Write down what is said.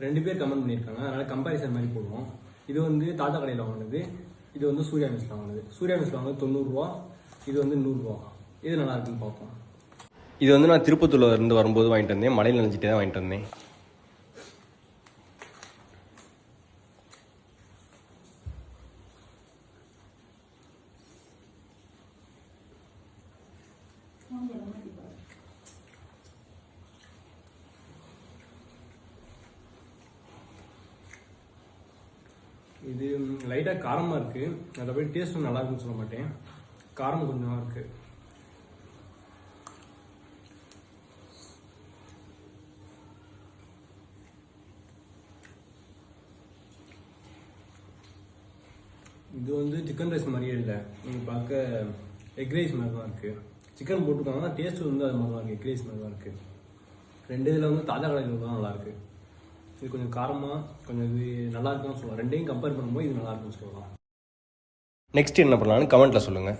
2 பேர் கமெண்ட் பண்ணியிருக்காங்க, அதனால் கம்பேரிசன் மாதிரி போடுவோம். இது வந்து தாத்தா கடையில் வாங்கினது, இது வந்து சூர்யா மெஸ்ல வாங்கினது. சூர்யா மெஸ்ல வாங்கினது 90 ரூபா, இது வந்து 100 ரூபா. இது நல்லா இருக்குன்னு பார்ப்போம். இது வந்து நான் திருப்பத்தூர்ல இருந்து வரும்போது வாங்கிட்டு வந்தேன். மழையில் நினைச்சிட்டே தான் வாங்கிட்டு வந்தேன். இது லைட்டாக காரமாக இருக்குது. அதோட டேஸ்ட்டும் நல்லா இருக்குன்னு சொல்ல மாட்டேன், காரம் கொஞ்சமாக இருக்குது. இது வந்து சிக்கன் ரைஸ் மாதிரியே இல்லை, நீங்கள் பார்க்க எக் ரைஸ் மாதிரி தான் இருக்குது. சிக்கன் போட்டுருக்காங்க, டேஸ்ட் வந்து அது மாதிரி தான் இருக்குது, எக் ரைஸ் மாதிரி தான் இருக்குது. 2 இதில் வந்து தாஜா கடையில் தான் நல்லாயிருக்கு. இது கொஞ்சம் காரமாக கொஞ்சம் இது நல்லா இருக்குன்னு சொல்லலாம். 2ஐயும் கம்பேர் பண்ணும்போது இது நல்லா இருக்குன்னு சொல்லலாம். நெக்ஸ்ட் என்ன பண்ணலான்னு கமெண்ட்டில் சொல்லுங்கள்.